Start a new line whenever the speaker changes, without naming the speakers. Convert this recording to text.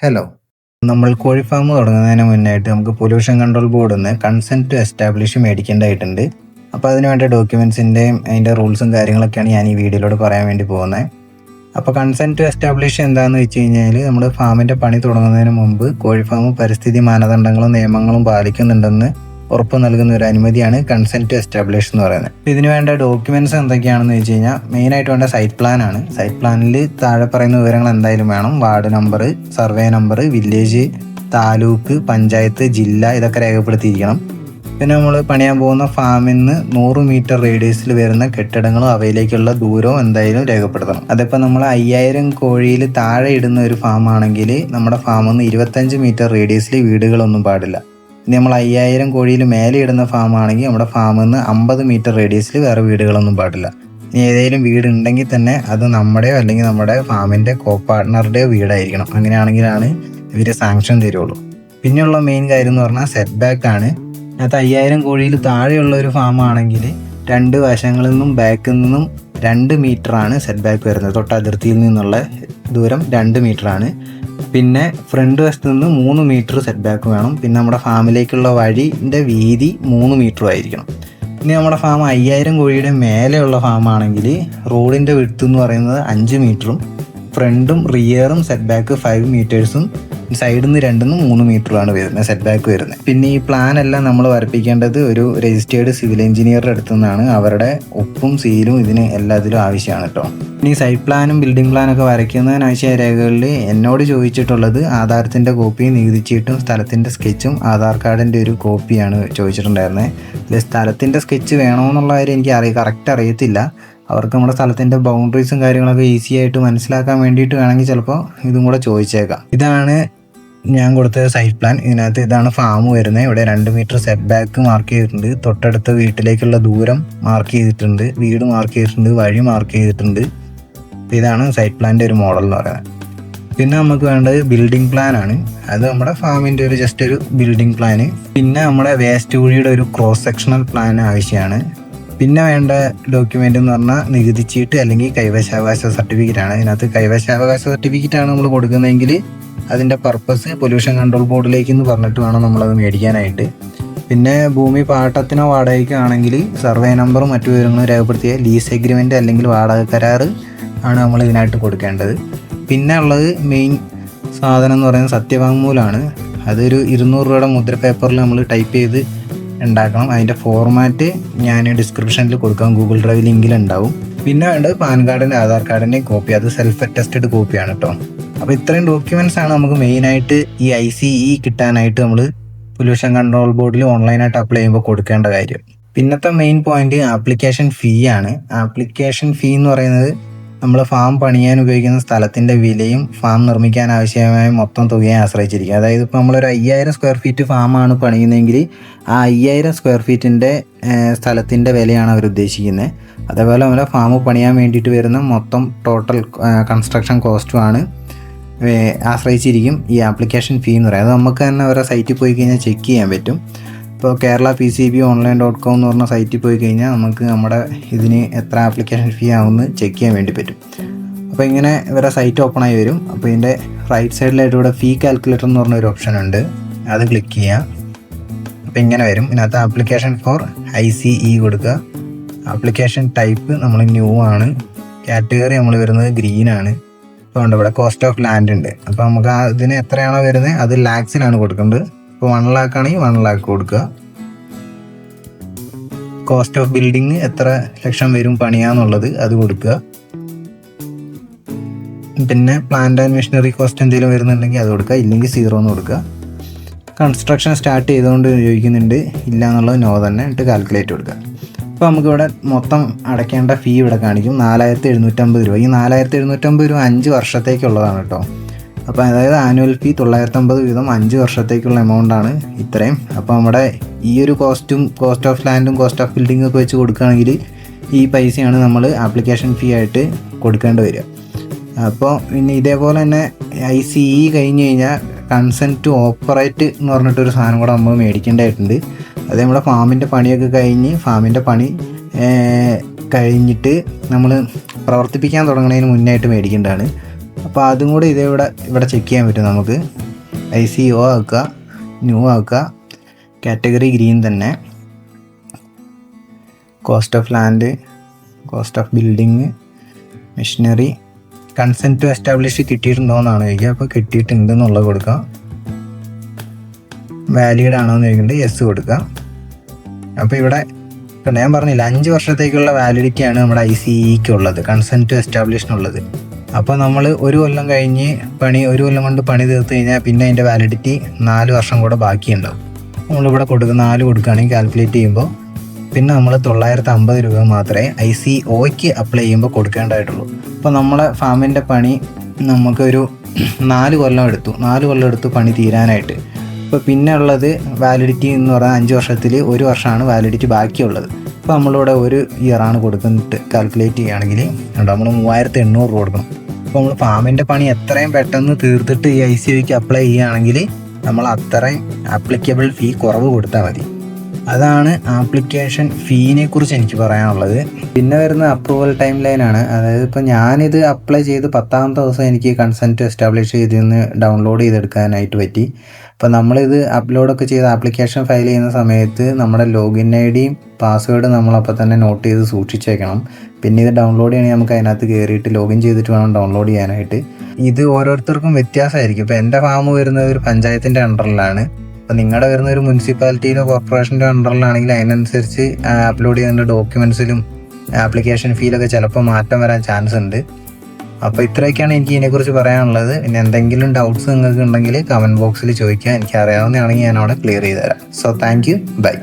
Hello. നമ്മൾ കോഴി farm തുടങ്ങുന്നതിന് മുന്നായിട്ട് നമുക്ക് പൊല്യൂഷൻ കൺട്രോൾ ബോർഡിൽ നിന്ന് കൺസെൻറ്റ് ടു എസ്റ്റാബ്ലിഷ് മേടിക്കേണ്ടതായിട്ടുണ്ട്. അപ്പോൾ അതിന് വേണ്ട ഡോക്യുമെൻസിൻ്റെയും അതിൻ്റെ റൂൾസും കാര്യങ്ങളൊക്കെയാണ് ഞാൻ ഈ വീഡിയോയിലൂടെ പറയാൻ വേണ്ടി പോകുന്നത്. അപ്പോൾ കൺസെൻറ്റ് ടു എസ്റ്റാബ്ലിഷ് എന്താണെന്ന് വെച്ച് കഴിഞ്ഞാൽ നമ്മൾ ഫാമിൻ്റെ പണി തുടങ്ങുന്നതിന് മുമ്പ് കോഴി ഫാം പരിസ്ഥിതി മാനദണ്ഡങ്ങളും നിയമങ്ങളും പാലിക്കുന്നുണ്ടെന്ന് ഉറപ്പ് നൽകുന്ന ഒരു അനുമതിയാണ് കൺസെൻറ്റ് ടു എസ്റ്റാബ്ലിഷ് എന്ന് പറയുന്നത്. ഇതിന് വേണ്ട ഡോക്യുമെൻറ്റ്സ് എന്തൊക്കെയാണെന്ന് വെച്ച് കഴിഞ്ഞാൽ മെയിനായിട്ട് വേണ്ട സൈറ്റ് പ്ലാൻ ആണ്. സൈറ്റ് പ്ലാനിൽ താഴെ പറയുന്ന വിവരങ്ങൾ എന്തായാലും വേണം. Ward number, survey number, village, taluk, panchayat, ജില്ല ഇതൊക്കെ രേഖപ്പെടുത്തിയിരിക്കണം. പിന്നെ നമ്മൾ പണിയാൻ പോകുന്ന ഫാമിൽ നിന്ന് 100 മീറ്റർ റേഡിയസിൽ വരുന്ന കെട്ടിടങ്ങളും അവയിലേക്കുള്ള ദൂരവും എന്തായാലും രേഖപ്പെടുത്തണം. അതിപ്പോൾ നമ്മൾ 5000 കോഴിയിൽ താഴെ ഇടുന്ന ഒരു ഫാമാണെങ്കിൽ നമ്മുടെ ഫാമിൽ നിന്ന് 25 മീറ്റർ റേഡിയസിൽ വീടുകളൊന്നും പാടില്ല. ഇനി നമ്മൾ 5000 കോഴിയിൽ മേലെ ഇടുന്ന ഫാമാണെങ്കിൽ നമ്മുടെ ഫാമിൽ നിന്ന് 50 മീറ്റർ റേഡിയസിൽ വേറെ വീടുകളൊന്നും പാടില്ല. ഇനി ഏതെങ്കിലും വീടുണ്ടെങ്കിൽ തന്നെ അത് നമ്മുടെയോ അല്ലെങ്കിൽ നമ്മുടെ ഫാമിൻ്റെ കോ പാർട്ട്ണറുടെയോ വീടായിരിക്കണം. അങ്ങനെയാണെങ്കിലാണ് ഇവർ സാങ്ഷൻ തരുള്ളൂ. പിന്നെയുള്ള മെയിൻ കാര്യം എന്ന് പറഞ്ഞാൽ സെറ്റ് ബാക്ക് ആണ്. അത് 5000 കോഴിയിൽ താഴെയുള്ള ഒരു ഫാമാണെങ്കിൽ 2 വശങ്ങളിൽ നിന്നും ബാക്കിൽ നിന്നും 2 മീറ്ററാണ് സെറ്റ് ബാക്ക് വരുന്നത്. തൊട്ടതിർത്തിയിൽ നിന്നുള്ള ദൂരം 2 മീറ്ററാണ്. പിന്നെ ഫ്രണ്ട് വശത്ത് നിന്ന് 3 മീറ്റർ സെറ്റ് ബാക്ക് വേണം. പിന്നെ നമ്മുടെ ഫാമിലേക്കുള്ള വഴിൻ്റെ വീതി 3 മീറ്ററും ആയിരിക്കണം. ഇനി നമ്മുടെ ഫാം 5000 കോഴിയുടെ മേലെയുള്ള ഫാമാണെങ്കിൽ റോഡിൻ്റെ വിഡ്ത്ത് എന്ന് പറയുന്നത് 5 മീറ്ററും ഫ്രണ്ടും റിയറും സെറ്റ് ബാക്ക് 5 മീറ്റേഴ്സും സൈഡിൽ നിന്ന് 2-3 മീറ്ററുമാണ് വരുന്നത് സെറ്റ് ബാക്ക് വരുന്നത്. പിന്നെ ഈ പ്ലാൻ എല്ലാം നമ്മൾ വരപ്പിക്കേണ്ടത് ഒരു രജിസ്റ്റേർഡ് സിവിൽ എഞ്ചിനീയറുടെ അടുത്തു നിന്നാണ്. അവരുടെ ഒപ്പും സീലും ഇതിന് എല്ലാത്തിലും ആവശ്യമാണ് കേട്ടോ. ഇനി സൈറ്റ് പ്ലാനും ബിൽഡിംഗ് പ്ലാനൊക്കെ വരയ്ക്കുന്നതിനാവശ്യ രേഖകളിൽ എന്നോട് ചോദിച്ചിട്ടുള്ളത് ആധാരത്തിൻ്റെ കോപ്പിയും നികുതി ചീട്ടും സ്ഥലത്തിൻ്റെ സ്കെച്ചും ആധാർ കാർഡിൻ്റെ ഒരു കോപ്പിയാണ് ചോദിച്ചിട്ടുണ്ടായിരുന്നത്. ഇതിൽ സ്ഥലത്തിൻ്റെ സ്കെച്ച് വേണമെന്നുള്ള കാര്യം എനിക്ക് കറക്റ്റ് അറിയത്തില്ല. അവർക്ക് നമ്മുടെ സ്ഥലത്തിൻ്റെ ബൗണ്ടറീസും കാര്യങ്ങളൊക്കെ ഈസി ആയിട്ട് മനസ്സിലാക്കാൻ വേണ്ടിയിട്ട് വേണമെങ്കിൽ ചിലപ്പോൾ ഇതും കൂടെ ചോദിച്ചേക്കാം. ഇതാണ് ഞാൻ കൊടുത്ത സൈറ്റ് പ്ലാൻ. ഇതിനകത്ത് ഇതാണ് ഫാം വരുന്നത്. ഇവിടെ 2 മീറ്റർ സെറ്റ് ബാക്ക് മാർക്ക് ചെയ്തിട്ടുണ്ട്. തൊട്ടടുത്ത വീട്ടിലേക്കുള്ള ദൂരം മാർക്ക് ചെയ്തിട്ടുണ്ട്. വീട് മാർക്ക് ചെയ്തിട്ടുണ്ട്. വഴി മാർക്ക് ചെയ്തിട്ടുണ്ട്. ഇതാണ് സൈറ്റ് പ്ലാൻ്റെ ഒരു മോഡൽ എന്ന് പറയുന്നത്. പിന്നെ നമുക്ക് വേണ്ടത് ബിൽഡിംഗ് പ്ലാൻ ആണ്. അത് നമ്മുടെ ഫാമിൻ്റെ ഒരു ജസ്റ്റ് ഒരു ബിൽഡിംഗ് പ്ലാന്. പിന്നെ നമ്മുടെ വേസ്റ്റ് കുഴിയുടെ ഒരു ക്രോസ് സെക്ഷണൽ പ്ലാൻ ആവശ്യമാണ്. പിന്നെ വേണ്ട ഡോക്യുമെൻ്റ് എന്ന് പറഞ്ഞാൽ നികുതി ചീട്ട് അല്ലെങ്കിൽ കൈവശാവകാശ സർട്ടിഫിക്കറ്റ് ആണ്. ഇതിനകത്ത് കൈവശാവകാശ സർട്ടിഫിക്കറ്റ് ആണ് നമ്മൾ കൊടുക്കുന്നതെങ്കിൽ അതിൻ്റെ പർപ്പസ് പൊല്യൂഷൻ കൺട്രോൾ ബോർഡിലേക്ക് എന്ന് പറഞ്ഞിട്ട് വേണം നമ്മളത് മേടിക്കാനായിട്ട്. പിന്നെ ഭൂമി പാട്ടത്തിനോ വാടകയ്ക്കോ ആണെങ്കിൽ സർവേ നമ്പറും മറ്റു വിവരങ്ങളും രേഖപ്പെടുത്തിയ ലീസ് എഗ്രിമെൻ്റ് അല്ലെങ്കിൽ വാടക കരാർ ആണ് നമ്മൾ ഇതിനായിട്ട് കൊടുക്കേണ്ടത്. പിന്നെ ഉള്ളത് മെയിൻ സാധനം എന്ന് പറയുന്നത് സത്യവാങ്മൂലമാണ്. അതൊരു 200 രൂപയുടെ മുദ്ര പേപ്പറിൽ നമ്മൾ ടൈപ്പ് ചെയ്ത് ഉണ്ടാക്കണം. അതിൻ്റെ ഫോർമാറ്റ് ഞാൻ ഡിസ്ക്രിപ്ഷനിൽ കൊടുക്കാം. ഗൂഗിൾ ഡ്രൈവ് ലിങ്കിൽ ഉണ്ടാവും. പിന്നെ വേണ്ടത് പാൻ കാർഡിൻ്റെ ആധാർ കാർഡിൻ്റെയും കോപ്പി. അത് സെൽഫ് അറ്റസ്റ്റഡ് കോപ്പിയാണ് കേട്ടോ. അപ്പോൾ ഇത്രയും ഡോക്യുമെൻറ്റ്സ് ആണ് നമുക്ക് മെയിനായിട്ട് ഈ ICE കിട്ടാനായിട്ട് നമ്മൾ പൊല്യൂഷൻ കൺട്രോൾ ബോർഡിൽ ഓൺലൈനായിട്ട് അപ്ലൈ ചെയ്യുമ്പോൾ കൊടുക്കേണ്ട കാര്യം. പിന്നത്തെ മെയിൻ പോയിന്റ് ആപ്ലിക്കേഷൻ ഫീ ആണ്. ആപ്ലിക്കേഷൻ ഫീ എന്ന് പറയുന്നത് നമ്മൾ ഫാം പണിയാൻ ഉപയോഗിക്കുന്ന സ്ഥലത്തിൻ്റെ വിലയും ഫാം നിർമ്മിക്കാൻ ആവശ്യമായ മൊത്തം തുകയെ ആശ്രയിച്ചിരിക്കും. അതായത് ഇപ്പോൾ നമ്മളൊരു 5000 സ്ക്വയർ ഫീറ്റ് ഫാമാണ് പണിയുന്നതെങ്കിൽ ആ 5000 സ്ക്വയർ ഫീറ്റിൻ്റെ സ്ഥലത്തിൻ്റെ വിലയാണ് അവർ ഉദ്ദേശിക്കുന്നത്. അതേപോലെ നമ്മുടെ ഫാം പണിയാൻ വേണ്ടിയിട്ട് വരുന്ന മൊത്തം ടോട്ടൽ കൺസ്ട്രക്ഷൻ കോസ്റ്റുമാണ് ആശ്രയിച്ചിരിക്കും ഈ ആപ്ലിക്കേഷൻ ഫീ എന്ന് പറയുന്നത്. അത് നമുക്ക് തന്നെ അവരുടെ സൈറ്റിൽ പോയി കഴിഞ്ഞാൽ ചെക്ക് ചെയ്യാൻ പറ്റും. ഇപ്പോൾ kerala.pcbonline.com എന്ന് പറഞ്ഞ സൈറ്റിൽ പോയി കഴിഞ്ഞാൽ നമുക്ക് നമ്മുടെ ഇതിന് എത്ര ആപ്ലിക്കേഷൻ ഫീ ആവുമെന്ന് ചെക്ക് ചെയ്യാൻ വേണ്ടി പറ്റും. അപ്പോൾ ഇങ്ങനെ ഇവരുടെ സൈറ്റ് ഓപ്പൺ ആയി വരും. അപ്പോൾ ഇതിൻ്റെ റൈറ്റ് സൈഡിലായിട്ട് ഇവിടെ ഫീ കാൽക്കുലേറ്റർ എന്ന് പറഞ്ഞൊരു ഓപ്ഷൻ ഉണ്ട്. അത് ക്ലിക്ക് ചെയ്യാം. അപ്പോൾ ഇങ്ങനെ വരും. ഇതിനകത്ത് ആപ്ലിക്കേഷൻ ഫോർ ICE കൊടുക്കുക. ആപ്ലിക്കേഷൻ ടൈപ്പ് നമ്മൾ ന്യൂ ആണ്. കാറ്റഗറി നമ്മൾ വരുന്നത് ഗ്രീൻ ആണ്. അപ്പോൾ ഉണ്ട് ഇവിടെ കോസ്റ്റ് ഓഫ് ലാൻഡ് ഉണ്ട്. അപ്പോൾ നമുക്ക് ഇതിന് എത്രയാണോ വരുന്നത് അത് ലാക്സിലാണ് കൊടുക്കേണ്ടത്. ഇപ്പോൾ 1 lakh ആണെങ്കിൽ 1 lakh കൊടുക്കുക. കോസ്റ്റ് ഓഫ് ബിൽഡിങ് എത്ര ലക്ഷം വരും പണിയാന്നുള്ളത് അത് കൊടുക്കുക. പിന്നെ പ്ലാന്റ് ആൻഡ് മെഷീനറി കോസ്റ്റ് എന്തെങ്കിലും വരുന്നുണ്ടെങ്കിൽ അത് കൊടുക്കുക. ഇല്ലെങ്കിൽ 0 എന്ന് കൊടുക്കുക. കൺസ്ട്രക്ഷൻ സ്റ്റാർട്ട് ചെയ്തുകൊണ്ട് ചോദിക്കുന്നുണ്ട്. ഇല്ല എന്നുള്ളത് നോ തന്നെ ഇട്ട് കാൽക്കുലേറ്റ് കൊടുക്കുക. അപ്പോൾ നമുക്കിവിടെ മൊത്തം അടയ്ക്കേണ്ട ഫീ ഇവിടെ കാണിക്കും 4750 രൂപ. ഈ 4750 രൂപ 5 വർഷത്തേക്കുള്ളതാണ് കേട്ടോ. അപ്പോൾ അതായത് ആനുവൽ ഫീ 950 വീതം 5 വർഷത്തേക്കുള്ള എമൗണ്ടാണ് ഇത്രയും. അപ്പോൾ നമ്മുടെ ഈ ഒരു കോസ്റ്റ് ഓഫ് ലാൻഡും കോസ്റ്റ് ഓഫ് ബിൽഡിങ്ങും ഒക്കെ വെച്ച് കൊടുക്കുകയാണെങ്കിൽ ഈ പൈസയാണ് നമ്മൾ ആപ്ലിക്കേഷൻ ഫീ ആയിട്ട് കൊടുക്കേണ്ടി വരിക. അപ്പോൾ പിന്നെ ഇതേപോലെ തന്നെ ICE കഴിഞ്ഞ് കഴിഞ്ഞാൽ കൺസെൻറ്റ് ടു ഓപ്പറേറ്റ് എന്ന് പറഞ്ഞിട്ടൊരു സാധനം കൂടെ നമ്മൾ മേടിക്കേണ്ടതായിട്ടുണ്ട്. അത് നമ്മുടെ ഫാമിൻ്റെ പണിയൊക്കെ കഴിഞ്ഞ് ഫാമിൻ്റെ പണി കഴിഞ്ഞിട്ട് നമ്മൾ പ്രവർത്തിപ്പിക്കാൻ തുടങ്ങുന്നതിന് മുന്നായിട്ട് മേടിക്കേണ്ടതാണ്. അപ്പോൾ അതും കൂടെ ഇവിടെ ചെക്ക് ചെയ്യാൻ പറ്റും നമുക്ക്. ICO ആക്കുക, ന്യൂ ആക്കുക, കാറ്റഗറി ഗ്രീൻ തന്നെ, cost of land, cost of building, machinery, consent to establish കിട്ടിയിട്ടുണ്ടോയെന്നാണ് ചോദിക്കുക. അപ്പോൾ കിട്ടിയിട്ടുണ്ട് എന്നുള്ളത് കൊടുക്കുക. വാലിഡ് ആണോ എന്ന് ചോദിക്കുന്നുണ്ട്, യെസ് കൊടുക്കുക. അപ്പോൾ ഇവിടെ ഞാൻ പറഞ്ഞില്ല 5 വർഷത്തേക്കുള്ള വാലിഡിറ്റിയാണ് നമ്മുടെ ICEക്ക് ഉള്ളത്, കൺസെൻറ്റ് ടു എസ്റ്റാബ്ലിഷിനുള്ളത്. അപ്പോൾ നമ്മൾ 1 കൊല്ലം കഴിഞ്ഞ് 1 കൊല്ലം കൊണ്ട് പണി തീർത്ത് കഴിഞ്ഞാൽ പിന്നെ അതിൻ്റെ വാലിഡിറ്റി 4 വർഷം കൂടെ ബാക്കിയുണ്ടാവും. നമ്മളിവിടെ 4 കൊടുക്കുകയാണെങ്കിൽ കാൽക്കുലേറ്റ് ചെയ്യുമ്പോൾ പിന്നെ നമ്മൾ 950 രൂപ മാത്രമേ ICOയ്ക്ക് അപ്ലൈ ചെയ്യുമ്പോൾ കൊടുക്കേണ്ടതായിട്ടുള്ളൂ. അപ്പോൾ നമ്മളെ ഫാമിൻ്റെ പണി നമുക്കൊരു 4 കൊല്ലം എടുത്തു പണി തീരാനായിട്ട്. ഇപ്പോൾ പിന്നെ ഉള്ളത് വാലിഡിറ്റി എന്ന് പറഞ്ഞാൽ 5 വർഷത്തിൽ 1 വർഷമാണ് വാലിഡിറ്റി ബാക്കിയുള്ളത്. അപ്പോൾ നമ്മളിവിടെ 1 ഇയറാണ് കൊടുക്കുന്നിട്ട് കാൽക്കുലേറ്റ് ചെയ്യുകയാണെങ്കിൽ നമ്മൾ 3800 രൂപ കൊടുക്കണം. അപ്പോൾ നമ്മൾ ഫാമിൻ്റെ പണി എത്രയും പെട്ടെന്ന് തീർത്തിട്ട് ഈ ICOയ്ക്ക് അപ്ലൈ ചെയ്യുകയാണെങ്കിൽ നമ്മൾ അത്രയും ആപ്ലിക്കബിൾ ഫീ കുറവ് കൊടുത്താൽ മതി. അതാണ് ആപ്ലിക്കേഷൻ ഫീനെ കുറിച്ച് എനിക്ക് പറയാനുള്ളത്. പിന്നെ വരുന്ന അപ്രൂവൽ ടൈം ലൈനാണ്. അതായത് ഇപ്പോൾ ഞാനിത് അപ്ലൈ ചെയ്ത് 10ാമത്തെ ദിവസം എനിക്ക് കൺസെൻറ്റ് എസ്റ്റാബ്ലിഷ് ചെയ്തിരുന്ന് ഡൗൺലോഡ് ചെയ്തെടുക്കാനായിട്ട് പറ്റി. അപ്പോൾ നമ്മളിത് അപ്ലോഡൊക്കെ ചെയ്ത് ആപ്ലിക്കേഷൻ ഫയൽ ചെയ്യുന്ന സമയത്ത് നമ്മുടെ ലോഗിൻ IDയും പാസ്വേഡ് നമ്മളപ്പോൾ തന്നെ നോട്ട് ചെയ്ത് സൂക്ഷിച്ചേക്കണം. പിന്നെ ഇത് ഡൗൺലോഡ് ചെയ്യണമെങ്കിൽ നമുക്ക് അതിനകത്ത് കയറിയിട്ട് ലോഗിൻ ചെയ്തിട്ട് വേണം ഡൗൺലോഡ് ചെയ്യാനായിട്ട്. ഇത് ഓരോരുത്തർക്കും വ്യത്യാസമായിരിക്കും. ഇപ്പോൾ എൻ്റെ ഫാം വരുന്നത് ഒരു പഞ്ചായത്തിൻ്റെ അണ്ടറിലാണ്. അപ്പോൾ നിങ്ങളുടെ വരുന്ന ഒരു മുനിസിപ്പാലിറ്റിയിലോ കോർപ്പറേഷൻ്റെ അണ്ടറിലാണെങ്കിൽ അതിനനുസരിച്ച് അപ്ലോഡ് ചെയ്യുന്ന ഡോക്യുമെൻറ്റ്സിലും ആപ്ലിക്കേഷൻ ഫീലൊക്കെ ചിലപ്പോൾ മാറ്റം വരാൻ ചാൻസ് ഉണ്ട്. അപ്പോൾ ഇത്രയൊക്കെയാണ് എനിക്ക് ഇതിനെക്കുറിച്ച് പറയാനുള്ളത്. പിന്നെ എന്തെങ്കിലും ഡൗട്ട്സ് നിങ്ങൾക്ക് ഉണ്ടെങ്കിൽ കമൻറ്റ് ബോക്സിൽ ചോദിക്കുക. എനിക്ക് അറിയാവുന്നതാണെങ്കിൽ ഞാൻ അവിടെ ക്ലിയർ ചെയ്ത് തരാം. So thank you, by.